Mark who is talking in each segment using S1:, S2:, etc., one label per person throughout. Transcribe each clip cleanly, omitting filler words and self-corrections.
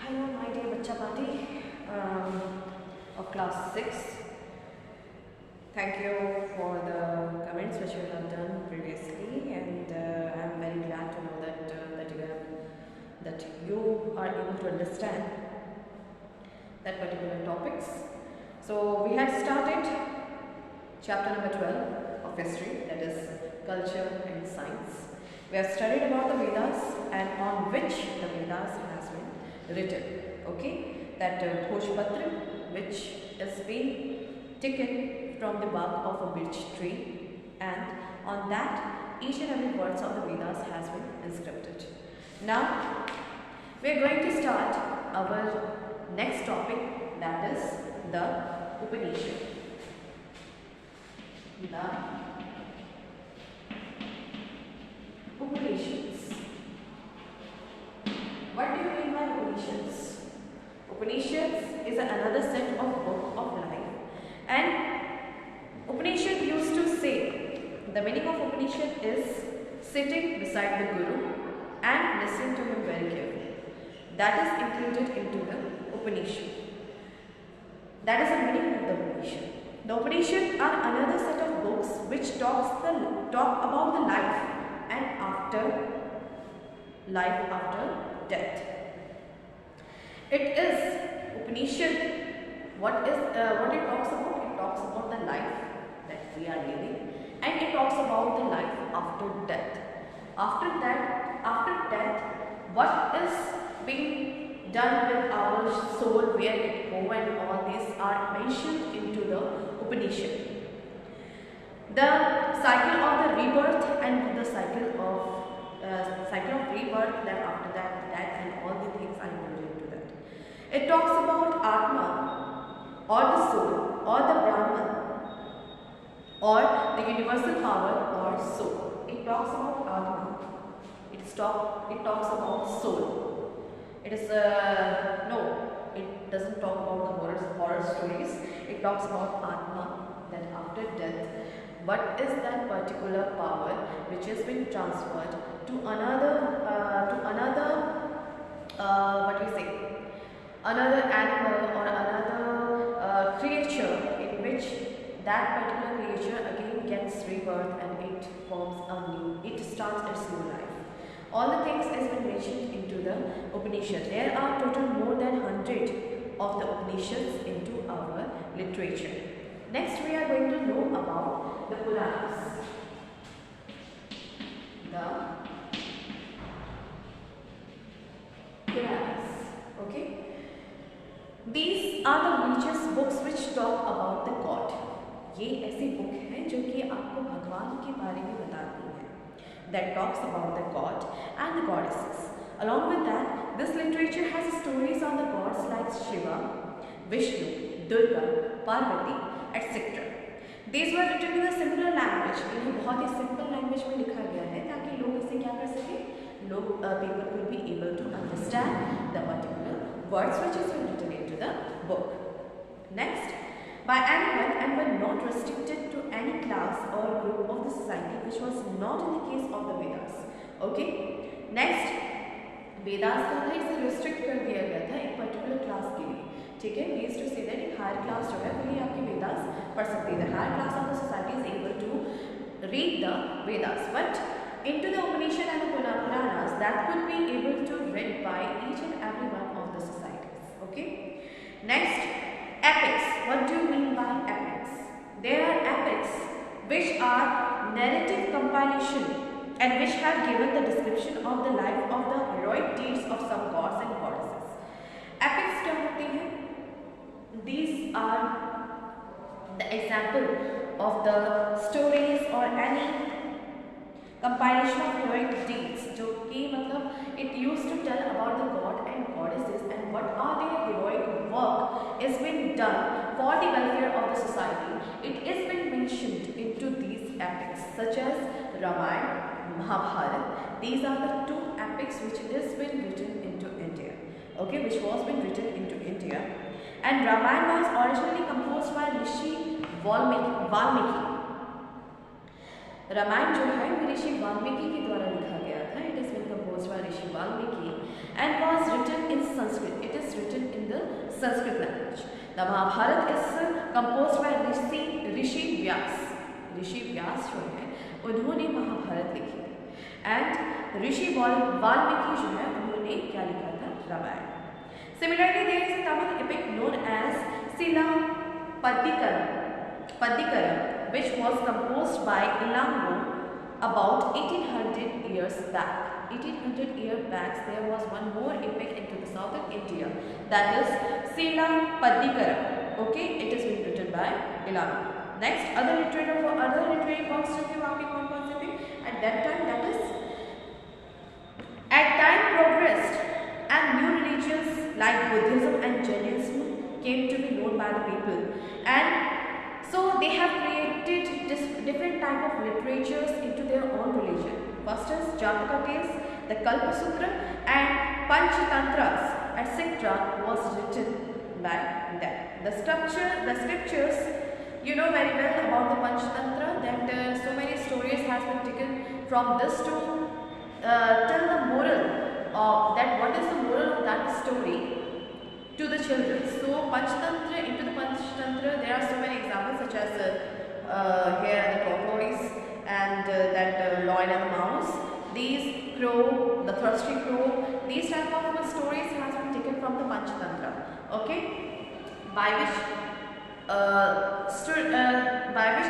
S1: Hello, my dear Bacha Party of class 6. Thank you for the comments which you have done previously, and I'm very glad to know that you are able to understand that particular topics. So we had started chapter number 12 of history, that is culture and science. We have studied about the Vedas and on which the Vedas has been written. Okay, that Bhojpatra, which is being taken from the bark of a birch tree, and on that each and every words of the Vedas has been inscripted. Now we are going to start our next topic, that is the Upanishad. The Upanishads. What do you mean by Upanishads? Upanishads is another set of book of life, and Upanishad used to say, the meaning of Upanishad is sitting beside the Guru and listening to him very carefully. That is included into the Upanishad. That is the meaning of the Upanishad. The Upanishads are another set of books which talk about the life and life after death. It is Upanishad. What it talks about? It talks about the life that we are living, and it talks about the life after death. After death, what is being done with our soul, where it go, and all these are mentioned into the Upanishad. The cycle of the rebirth and the cycle of rebirth, then after that death, and all the things are included into that. It talks about Atma, or the soul, or the Brahman, or the universal power or soul. It talks about Atma. It talks about soul. It is it doesn't talk about the horror stories. It talks about Atma, that after death, what is that particular power which has been transferred to another another animal or another creature, in which that particular creature again gets rebirth and it starts its new life. All the things has been mentioned into the Upanishad. There are total more than 100 of the Upanishads into our literature. Next we are going to know about the Puranas. The Puranas. Okay. These are the religious books which talk about the God. ये ऐसी book है जो कि आपको भगवान के बारे में बताती है. That talks about the God and the goddesses. Along with that, this literature has stories on the gods like Shiva, Vishnu, Durga, Parvati, etc. These were written in a similar language. इन्हें बहुत ही simple language में लिखा गया है ताकि लोग इसे क्या कर सकें? People will be able to understand the particular words which is written into the book. Next, by anyone and were not restricted to any class or group of the society, which was not in the case of the Vedas. Okay. Next, Vedas का था इसे restrict कर दिया गया था एक particular class के लिए. ठीक है, we used to say that एक higher class जो है वही आपकी Vedas पढ़ सकती है. The higher class of the society is able to read the Vedas, but into the Upanishad and the Puranas, that could be able to read by each and every one of the societies. Okay. Next, epics. What do you mean by epics? There are epics which are narrative compilation and which have given the description of the life of the heroic deeds of some gods and goddesses. Epics क्या होते हैं? These are the example of the stories or any compilation of heroic deeds, जो कि मतलब it used to tell about the god and goddesses and what are their heroic work is been done for the welfare of the society. It is been mentioned into these epics such as Ramayana, Mahabharata. These are the two epics which is been written into India. Okay, which was been written into India. And Ramayana was originally composed by Rishi Valmiki. Ramayan जो है ऋषि वाल्मीकि के द्वारा लिखा गया था. It has been composed by Rishi Valmiki and was written in Sanskrit. It is written in the Sanskrit language. The Mahabharata is composed by ऋषि व्यास. ऋषि व्यास जो है उन्होंने महाभारत लिखी एंड ऋषि वाल्मीकि जो है उन्होंने क्या लिखा था? Ramayan. Similarly, there is a Tamil epic known as Padikaram, which was composed by Ilango about 1800 years back. 1800 years back, there was one more epic into the southern India, that is Padikaram. Okay, it is being written by Ilango. Next, other literary works जो थे वहाँ पे कौन से थे? At that time, that is, as time progressed and new religions like Buddhism and Jainism came to be known by the people, and so they have created different type of literatures into their own religion. First is Jataka tales, the Kalpa Sutra and Panchatantras etc. was written by them. The scriptures, you know very well about the Panchatantra, that so many stories has been taken from this to tell the moral of that, what is the moral of that story to the children. So Panchatantra, into the Panchatantra there are so many examples such as Hare and the Tortoise and that Lion and the Mouse, these crow, the thirsty crow, these type of stories has been taken from the Panchatantra. Okay, by which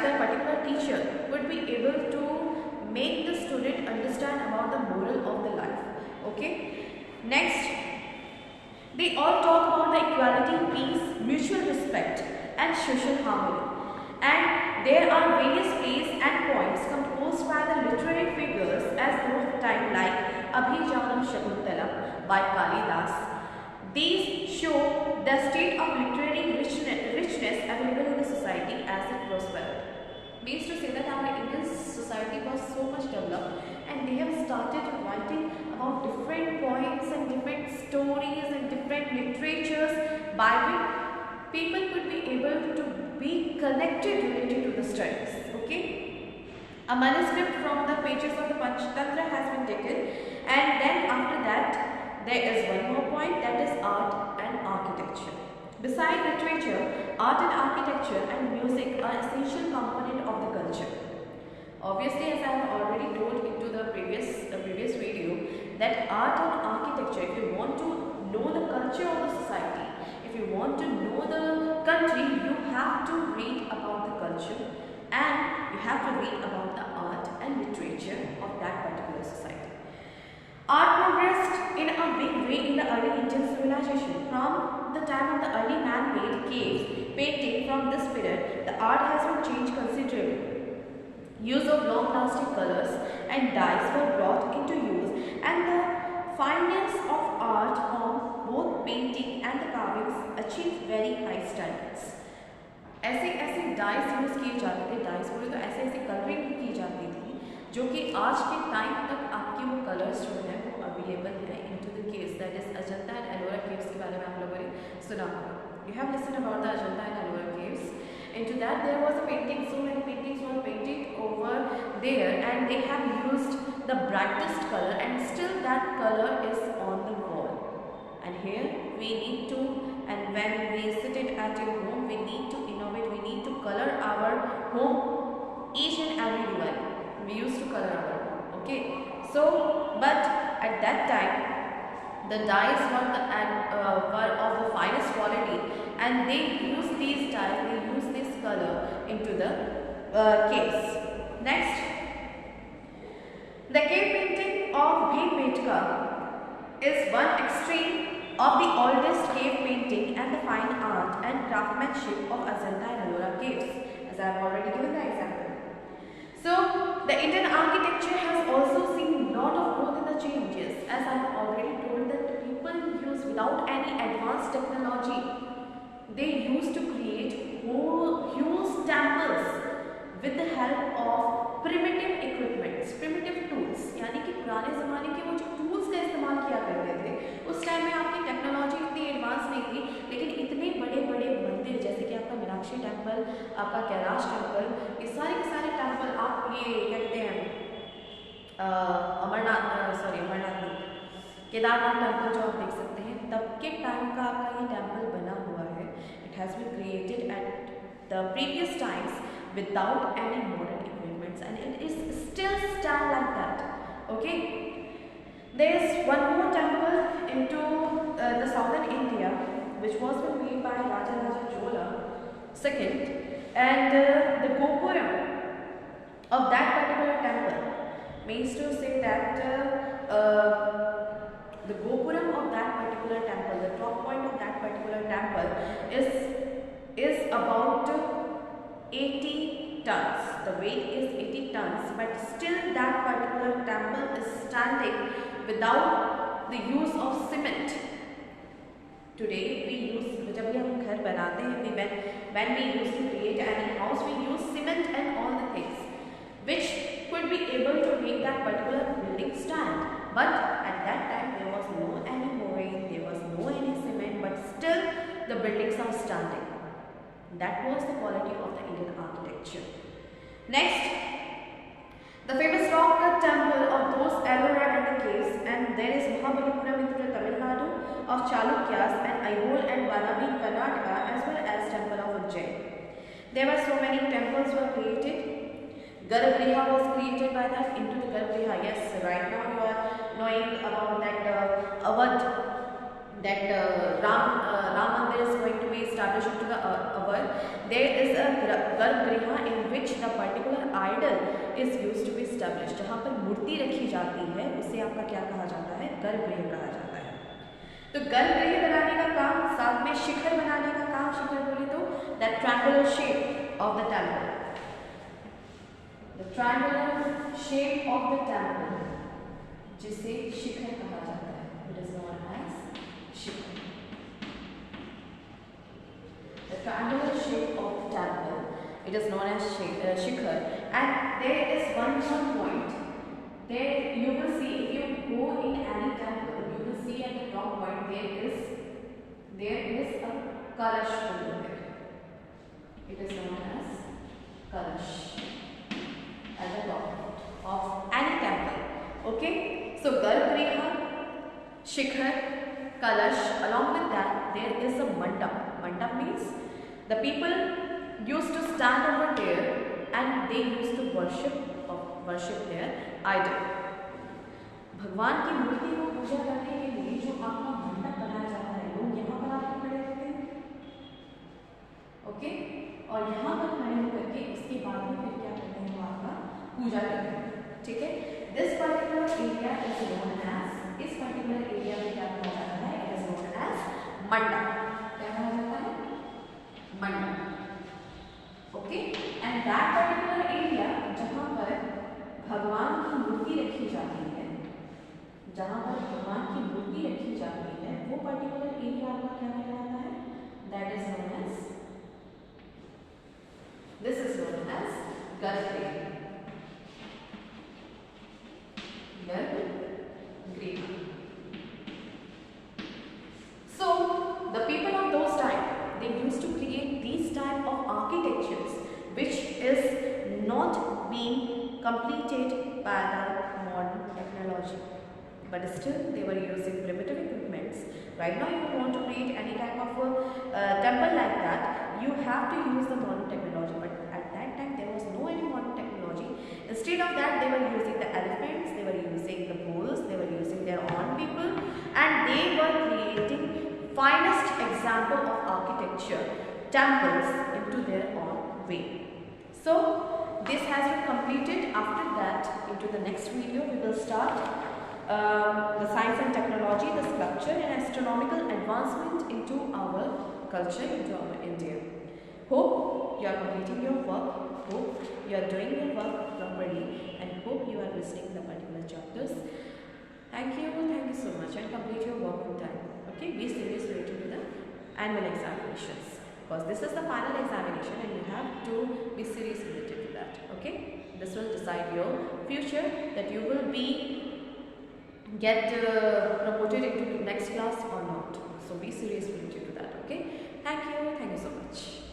S1: that particular teacher would be able to make the student understand about the moral of the life. Okay, next, they all talk about the equality, peace, mutual respect and social harmony, and there are various plays and poems composed by the literary figures as those of time like Abhijanam Shakuntalam by Kalidas. These show the state of literary richness available in the society as it prospered. Means to say that our Indian society was so much developed and they have started writing about different poems and different stories and different literatures by which people could be able to be connected related to the studies. Okay, a manuscript from the pages of the Panchatantra has been taken, and then after that there is one more point, that is art and architecture. Besides literature, art and architecture and music are essential component of the culture. Obviously, as I have already told into the previous video, that art and architecture, if you want to know the culture of the society, if you want to know the country, you have to read about the culture and you have to read about the art and literature of that particular society. Art progressed in a big way in the early Indian civilization. From the time of the early man-made caves painting, from this period, the art has been changed considerably. Use of long-lasting colors and dyes were brought into use, and the fineness of art form, both painting and the carvings, achieved very high standards. ऐसे dice use किए जाते थे, dice बोले तो ऐसे colouring की जाती थी जो कि आज के टाइम तक आपके वो कलर्स जो है वो अवेलेबल है into the caves, that is Ajanta and Ellora caves के बारे में आप लोगों ने सुना होगा. You have listen about the Ajanta and Ellora caves. Into that there was a painting, so many paintings were painted over there and they have used the brightest color and still that color is on the wall. And here we need to, and when we sit it at your home, we need to innovate, we need to color our home each and every day. We used to color our home, okay. So, but at that time the dyes were of the finest quality and they use these dyes, they use this color into the caves. Next, the cave painting of Bhimbetka is one extreme of the oldest cave painting and the fine art and craftsmanship of Ajanta and Ellora caves, as I have already given the example. So, the Indian architecture has also seen lot of growth in the changes, as I have already told that people use without any advanced technology, they used to create huge temples with the help of primitive equipments, primitive tools. यानी कि पुराने ज़माने के वो जो tools का इस्तेमाल किया करते थे, उस टाइम में आपकी टेक्नोलॉजी इतनी एडवांस नहीं थी, लेकिन इतने बड़े बड़े मंदिर जैसे कि आपका मीनाक्षी टेम्पल, आपका कैलाश टेम्पल, ये सारे के सारे टेम्पल, आप ये क्या कहते हैं अमरनाथ नहीं, केदारनाथ टेम्पल जो आप देख सकते हैं, तब के टाइम का आपका ये टेम्पल बना हुआ है. It has been created at the previous times without any modern equipments and it is still stand like that. Okay, there is one more temple into the southern India which was made by Raja Chola II, and the Gopuram of that particular temple means to say that the Gopuram of that particular temple, the top point of that particular temple is about 80 tons. The weight is 80 tons, but still that particular temple is standing without the use of cement. Today we use, जब भी हम घर बनाते हैं, when we used to create any house, we use cement and all the things which could be able to make that particular building stand. But at that time there was no any mooring, there was no any cement, but still the buildings are standing. That was the quality of the Indian architecture. Next, the famous rock cut temple of those Ellora and the caves, and there is Mahabalipuram in Tamil Nadu of Chalukyas, and Aihole and Vanavi in Karnataka, as well as temple of Ujjain. There were so many temples were created. Garbhagriha was created by that. Into the Garbhagriha, yes, right now you are knowing about that Awadh, that Ram Mandir is going to be established into the Awadh. There is a Garbhagriha in which the particular idol is used to be established. जहाँ पर मूर्ति रखी जाती है उसे आपका क्या कहा जाता है? गर्भगृह कहा जाता है. तो गर्भगृह बनाने का काम, साथ में शिखर बनाने का काम, शिखर बोले तो that triangular shape of the temple, the triangular shape of the temple जिसे शिखर कहा जाता है, it is known as Shikhar. The triangular shape of the temple, it is known as shikhar, and there is one more point. There you will see, if you go in any temple, you will see at the top point there is a kalash over there. It is known as kalash at the top of any temple. Okay, so Garbhagriha, shikhar, kalash. Along with that, there is a mandap. Mandap means the people used to stand over there and they used to worship their idol. भगवान की मूर्ति को पूजा करने के लिए जो आपका मंडप बनाया जाता है, लोग यहाँ पर आकर खड़े होते हैं. ओके, और यहाँ पर खड़े होकर के उसके बाद में फिर क्या करते हैं, वो आपका पूजा करते हैं. ठीक है, this particular area is known as, इस पर्टिकुलर एरिया में क्या कहा जाता है, इट इज नोन एज मंडप. क्या कहा जाता है? मंडप. Okay, and that particular area जहाँ पर भगवान की मूर्ति रखी जाती है, जहाँ पर भगवान की मूर्ति रखी जाती है, वो पर्टिकुलर एरिया आपका क्या कहलाता है? That is known as, this is known as garbhagriha. Garbhagriha. So the people of those time, they used to create these type of architectures which is not being completed by the modern technology, but still they were using primitive equipments. Right now, if you want to create any type of temple like that, you have to use the modern technology, but at that time there was no any modern technology. Instead of that, they were using the elephants, they were using the bulls, they were using their own people, and they were creating finest example of architecture, temples, into their own way. So this has been completed. After that, into the next video we will start the science and technology, the sculpture and astronomical advancement into our culture, into our India. Hope you are completing your work, hope you are doing your work properly, and hope you are listening the particular chapters. Thank you so much, and complete your work on time. Okay, be serious related to the annual examinations, because this is the final examination and you have to be serious related to that. Okay, this will decide your future, that you will be get promoted into the next class or not. So be serious related to that. Okay, thank you so much.